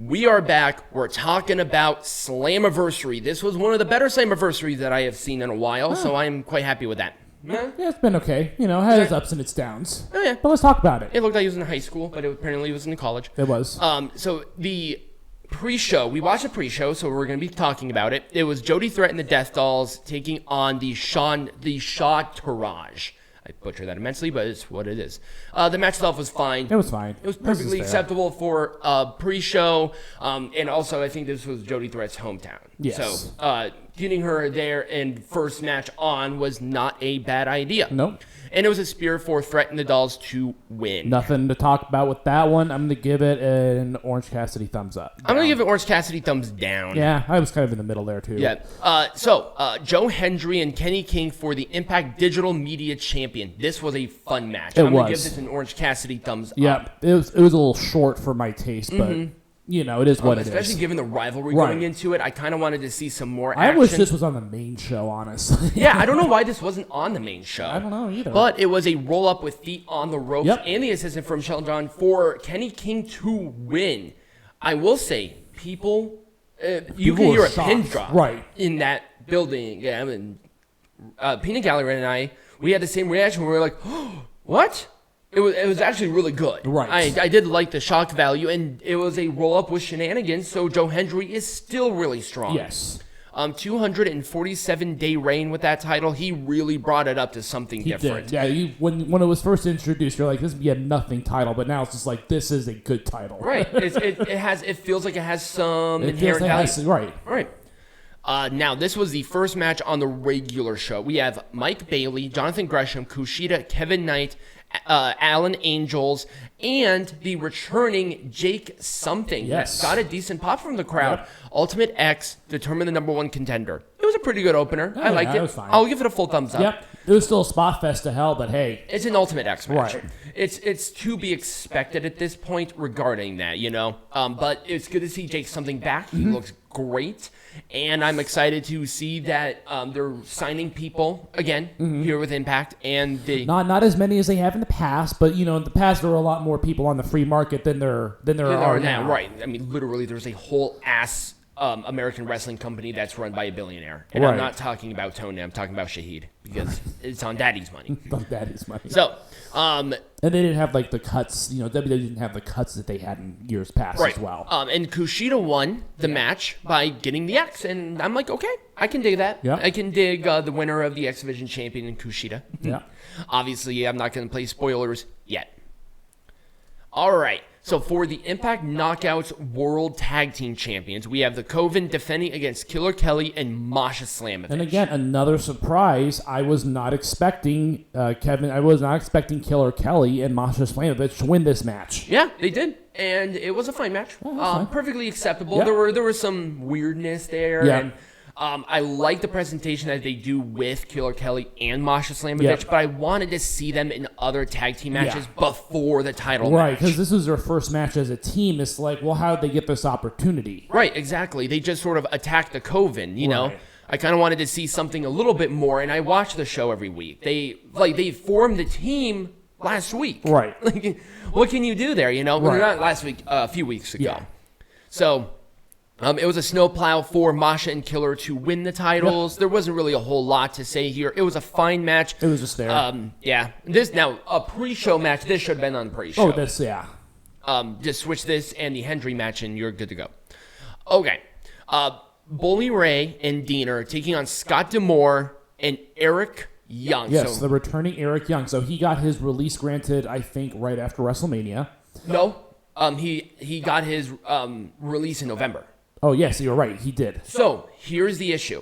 We are back. We're talking about Slammiversary. This was one of the better Slammiversaries that I have seen in a while, so I'm quite happy with that. Yeah, it's been okay. You know, it had its ups and its downs. Oh, yeah. But let's talk about it. It looked like it was in high school, but apparently it was in college. It was. So the pre-show, we watched a pre-show, so we're going to be talking about it. It was Jody Threat and the Death Dolls taking on the SHAWntourage. I butchered that immensely, but it's what it is. The match itself was fine. It was fine. It was perfectly acceptable for pre-show, and also I think this was Jody Threat's hometown. Yes. So getting her there in first match on was not a bad idea. Nope. And it was a spear for Threat and the Dolls to win. Nothing to talk about with that one. I'm going to give it an Orange Cassidy thumbs up. I'm going to give it Orange Cassidy thumbs down. Yeah, I was kind of in the middle there, too. Yeah. Joe Hendry and Kenny King for the Impact Digital Media Champion. This was a fun match. I'm going to give this an Orange Cassidy thumbs up. Yeah, it was a little short for my taste, but... You know, it is what it is. Especially given the rivalry going into it, I kind of wanted to see some more action. I wish this was on the main show, honestly. Yeah, I don't know why this wasn't on the main show. I don't know either. But it was a roll-up with feet on the ropes and the assistant from Michelle John for Kenny King to win. I will say, people you can hear a pin drop in that building. Yeah, I mean, Peanut Gallery and I, we had the same reaction. We were like, oh, what? It was actually really good. Right. I did like the shock value, and it was a roll-up with shenanigans, so Joe Hendry is still really strong. Yes. 247-day reign with that title. He really brought it up to something different. Did. Yeah, when it was first introduced, you're like, this would be a nothing title, but now it's just like, this is a good title. Right. It feels like it has some inherent value. Right. Now, this was the first match on the regular show. We have Mike Bailey, Jonathan Gresham, Kushida, Kevin Knight, Alan Angels, and the returning Jake something. Yes. Got a decent pop from the crowd. Yep. Ultimate X determined the number one contender. It was a pretty good opener. I liked it. It was fine. I'll give it a full thumbs up. Yep. It was still a spot fest to hell, but hey. It's an Ultimate X match. Right. It's to be expected at this point regarding that, you know. But it's good to see Jake something back. He looks great. And I'm excited to see that they're signing people again here with Impact. And they not as many as they have in the past, but you know, in the past there were a lot more people on the free market than there are now. Right. I mean, literally, there's a whole ass American wrestling company that's run by a billionaire. And I'm not talking about Tony. I'm talking about Shahid because it's on Daddy's money. On Daddy's money. So, and they didn't have like the cuts. You know, WWE didn't have the cuts that they had in years past as well. And Kushida won the match by getting the X, and I'm like, okay, I can dig that. Yeah. I can dig the winner of the X Division champion in Kushida. Yeah. Obviously, I'm not going to play spoilers yet. All right. So for the Impact Knockouts World Tag Team Champions, we have the Coven defending against Killer Kelly and Masha Slamovich. And again, another surprise. I was not expecting Kevin. I was not expecting Killer Kelly and Masha Slamovich to win this match. Yeah, they did, and it was a fine match. Perfectly acceptable. Yeah. There was some weirdness there. Yeah. And, I like the presentation that they do with Killer Kelly and Masha Slamovich, but I wanted to see them in other tag team matches before the title match. Right, because this was their first match as a team. It's like, well, how did they get this opportunity? Right, exactly. They just sort of attacked the Coven, you know? I kind of wanted to see something a little bit more, and I watch the show every week. They formed the team last week. Right. Like, what can you do there, you know? Well, not last week, a few weeks ago. Yeah. So... it was a snowplow for Masha and Killer to win the titles. Yep. There wasn't really a whole lot to say here. It was a fine match. It was just there. A pre-show match. This should have been on pre-show. Just switch this and the Hendry match, and you're good to go. Okay. Bully Ray and Dean are taking on Scott D'Amore and Eric Young. Yes, the returning Eric Young. So he got his release granted, I think, right after WrestleMania. No. He got his release in November. Oh, yes, you're right. He did. So, here's the issue.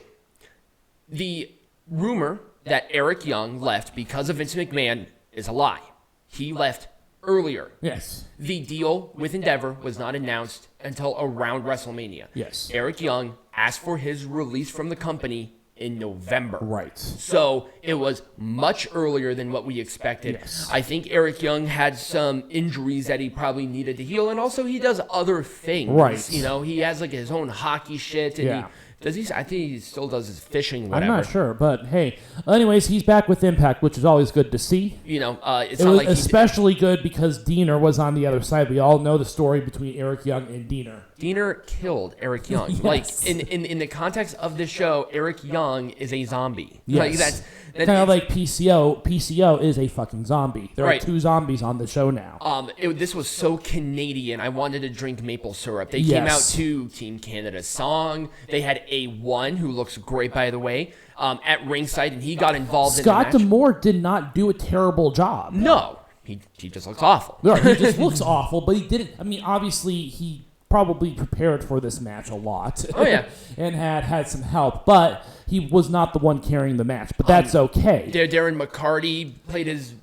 The rumor that Eric Young left because of Vince McMahon is a lie. He left earlier. Yes. The deal with Endeavor was not announced until around WrestleMania. Yes. Eric Young asked for his release from the company in November. Right. So it was much earlier than what we expected. Yes. I think Eric Young had some injuries that he probably needed to heal, and also he does other things. Right. You know, he has like his own hockey shit, and he Does he? I think he still does his fishing, whatever. I'm not sure, but hey. Anyways, he's back with Impact, which is always good to see. It's it not was like especially good because Diener was on the other side. We all know the story between Eric Young and Diener. Diener killed Eric Young. Yes. Like in the context of this show, Eric Young is a zombie. Yes. Like that's kind of like PCO. PCO is a fucking zombie. There are 2 zombies on the show now. This was so Canadian. I wanted to drink maple syrup. They came out to Team Canada's song. They had A1, who looks great, by the way, at ringside, and he got involved in the match. Scott D'Amore did not do a terrible job. No. He just looks awful. He just looks awful, but he didn't. I mean, obviously, he probably prepared for this match a lot. Oh, yeah. And had some help, but he was not the one carrying the match. But that's okay. Darren McCarty played his,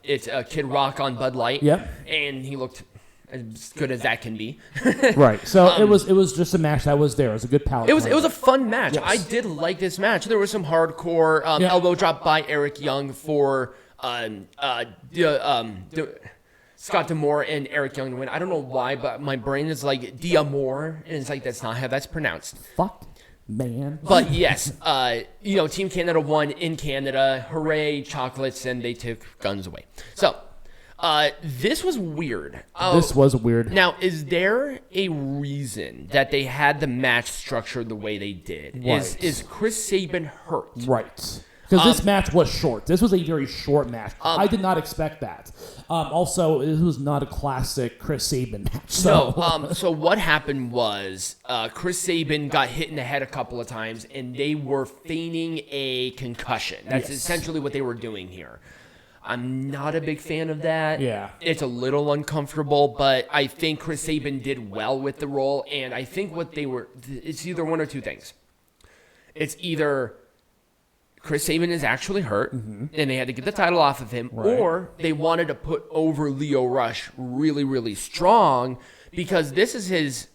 it's Kid Rock on Bud Light. Yep. And he looked as good as that can be. Right. So it was just a match that was there. It was a good palate. It was a fun match. Yes. I did like this match. There was some hardcore elbow drop by Eric Young for Scott D'Amore and Eric Young to win. I don't know why, but my brain is like D'Amore, and it's like that's not how that's pronounced. Fuck, man. But yes, Team Canada won in Canada. Hooray, chocolates, and they took guns away. So this was weird. This was weird. Now, is there a reason that they had the match structured the way they did? Right. Is Chris Sabin hurt? Right. Because this match was short. This was a very short match. I did not expect that. Also, it was not a classic Chris Sabin match. So. No. So what happened was Chris Sabin got hit in the head a couple of times, and they were feigning a concussion. That's essentially what they were doing here. I'm not a big fan of that. Yeah. It's a little uncomfortable, but I think Chris Sabin did well with the role, and I think it's either one or two things. It's either Chris Sabin is actually hurt, and they had to get the title off of him, or they wanted to put over Lio Rush really, really strong because this is his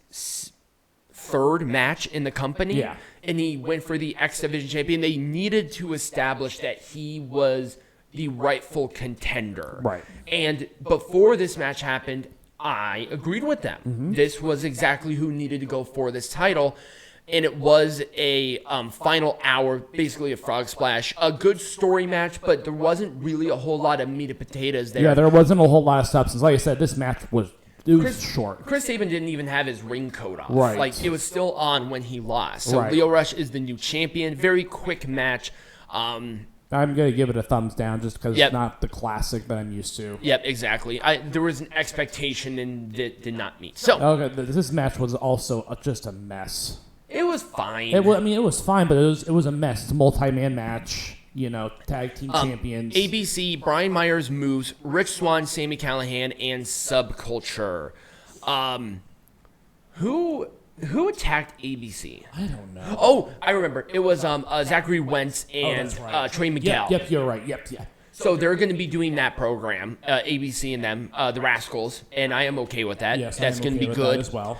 third match in the company, and he went for the X Division champion. They needed to establish that he was the rightful contender. Right. And before this match happened, I agreed with them. This was exactly who needed to go for this title. And it was a final hour, basically a frog splash. A good story match, but there wasn't really a whole lot of meat and potatoes there. Yeah, there wasn't a whole lot of substance. Like I said, this match was short. Chris Sabin didn't even have his ring coat off. Right. Like, it was still on when he lost. So right. Lio Rush is the new champion. Very quick match. I'm going to give it a thumbs down just because it's not the classic that I'm used to. Yep, exactly. There was an expectation and it did not meet. So okay, this match was also just a mess. It was fine. It was fine, but it was a mess. It's a multi-man match, tag team champions. ABC, Brian Myers moves, Rich Swann, Sami Callihan, and Subculture. Who attacked ABC? I don't know. Oh, I remember. It was Zachary Wentz and Trey Miguel. Yep, you're right. Yep. So they're going to be doing that program, ABC and them, the Rascals, and I am okay with that. Yes, that's going to be good as well.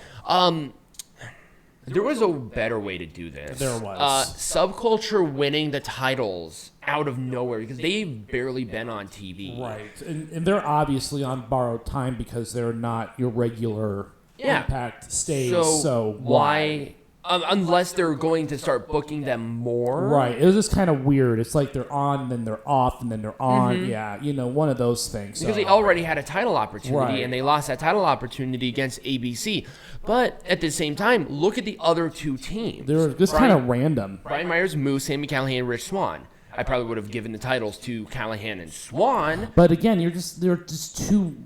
There was a better way to do this. There was. Subculture winning the titles out of nowhere because they've barely been on TV. Right, and they're obviously on borrowed time because they're not your regular Impact stage. So why? Unless they're going to start booking them more. Right. It was just kind of weird. It's like they're on, then they're off, and then they're on. Mm-hmm. Yeah, one of those things. Because they already had a title opportunity, and they lost that title opportunity against ABC. But at the same time, look at the other two teams. They're just kind of random. Brian Myers moves, Sami Callihan, Rich Swann. I probably would have given the titles to Callihan and Swann. But again, they're just too.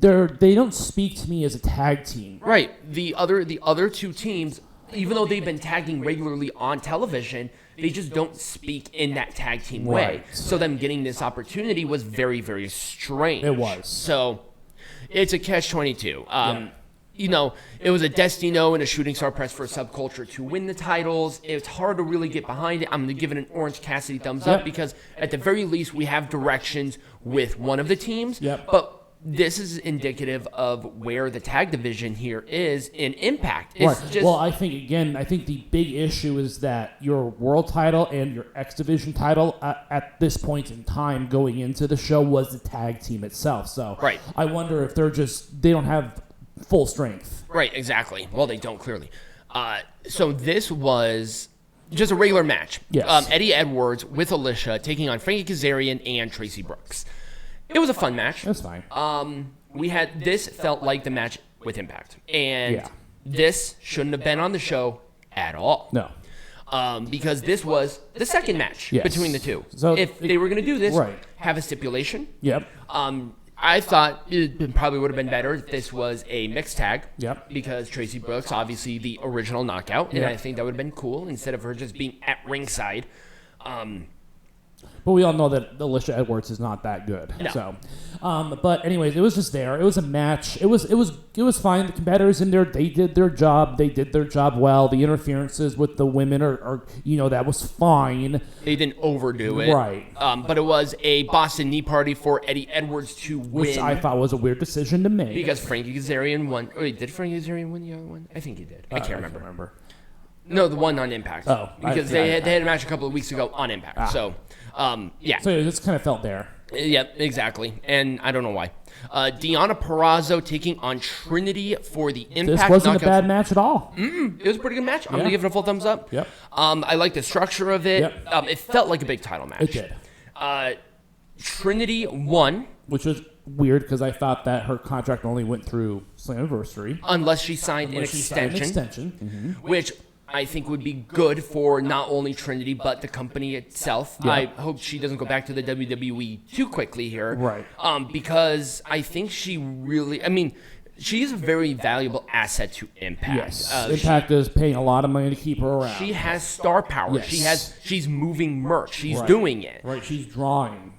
They don't speak to me as a tag team. Right. The other two teams, even though they've been tagging regularly on television, they just don't speak in that tag team way. So them getting this opportunity was very, very strange. It was. So it's a catch-22. It was a Destino and a Shooting Star press for Subculture to win the titles. It's hard to really get behind it. I'm going to give it an Orange Cassidy thumbs up because at the very least we have directions with one of the teams. Yep. But this is indicative of where the tag division here is in Impact. I think the big issue is that your world title and your X Division title at this point in time going into the show was the tag team itself. So I wonder if they don't have full strength. Right, exactly. Well, they don't clearly. So this was just a regular match. Yes. Eddie Edwards with Alicia taking on Frankie Kazarian and Tracy Brooks. It was a fun match. That's fine. This felt like the match with Impact. And this shouldn't have been on the show at all. No. Because this was the second match between the two. So if they were going to do this, have a stipulation. Yep. I thought it probably would have been better if this was a mixed tag. Yep. Because Tracy Brooks, obviously the original knockout, and I think that would have been cool instead of her just being at ringside. But we all know that Alicia Edwards is not that good. No. So, but anyways, it was just there. It was a match. It was fine. The competitors in there, they did their job. They did their job well. The interferences with the women are that was fine. They didn't overdo it. Right. But it was a Boston knee party for Eddie Edwards to win. Which I thought was a weird decision to make. Because Frankie Kazarian won. Wait, did Frankie Kazarian win the other one? I think he did. I can't remember. No, the one on Impact. Oh. Because they had a match a couple of weeks ago on Impact. So, yeah. So it just kind of felt there. Yep, exactly. And I don't know why. Deonna Purrazzo taking on Trinity for the Impact. This wasn't a bad match at all. It was a pretty good match. I'm going to give it a full thumbs up. Yep. I like the structure of it. Yep. It felt like a big title match. It did. Trinity won. Which was weird because I thought that her contract only went through Slammiversary. Unless she signed an extension. Which I think would be good for not only Trinity, but the company itself. Yeah. I hope she doesn't go back to the WWE too quickly here. Right. Because I think she is a very valuable asset to Impact. Yes. Impact is paying a lot of money to keep her around. She has star power. Yes. She's moving merch. She's doing it. Right. She's drawing.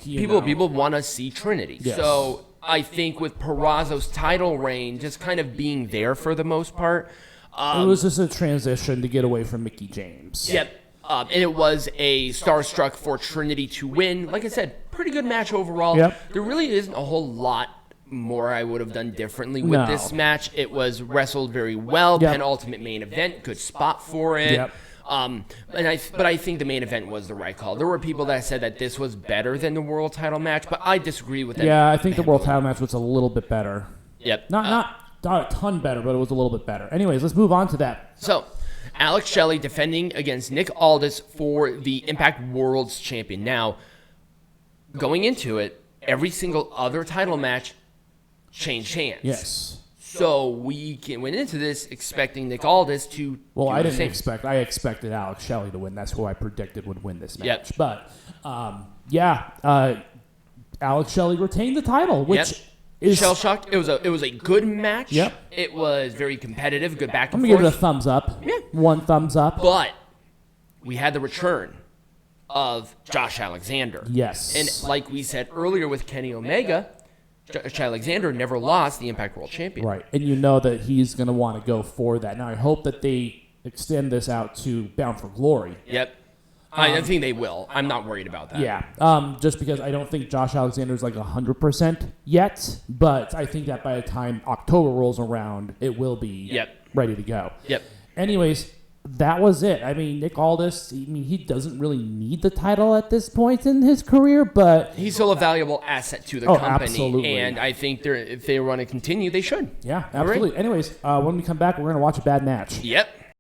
People want to see Trinity. Yes. So I think with Purrazzo's title reign just kind of being there for the most part. It was just a transition to get away from Mickie James. Yep. And it was a starstruck for Trinity to win. Like I said, pretty good match overall. Yep. There really isn't a whole lot more I would have done differently with this match. It was wrestled very well. Yep. Penultimate main event, good spot for it. Yep. But I think the main event was the right call. There were people that said that this was better than the world title match, but I disagree with that. Yeah, I think the world title match was a little bit better. Yep. Not a ton better, but it was a little bit better. Anyways, let's move on to that. So, Alex Shelley defending against Nick Aldis for the Impact World's Champion. Now, going into it, every single other title match changed hands. Yes. So we went into this expecting Nick Aldis to. Well, I didn't expect. I expected Alex Shelley to win. That's who I predicted would win this match. Yep. But Alex Shelley retained the title, which is shell shocked. It was a good match. Yep. It was very competitive, good back and I'm forth. gonna give it a thumbs up. Yeah. 1 thumbs up. But we had the return of Josh Alexander. Yes. And like we said earlier with Kenny Omega, Josh Alexander never lost the Impact World Champion. Right. And you know that he's going to want to go for that. Now, I hope that they extend this out to Bound for Glory. Yep. I think they will. I'm not worried about that. Yeah. Just because I don't think Josh Alexander is like 100% yet, but I think that by the time October rolls around, it will be ready to go. Yep. Anyways, that was it. I mean, Nick Aldis, he doesn't really need the title at this point in his career, but he's still a valuable asset to the company. Absolutely. And I think if they want to continue, they should. Yeah, absolutely. Right. Anyways, when we come back, we're going to watch a bad match. Yep.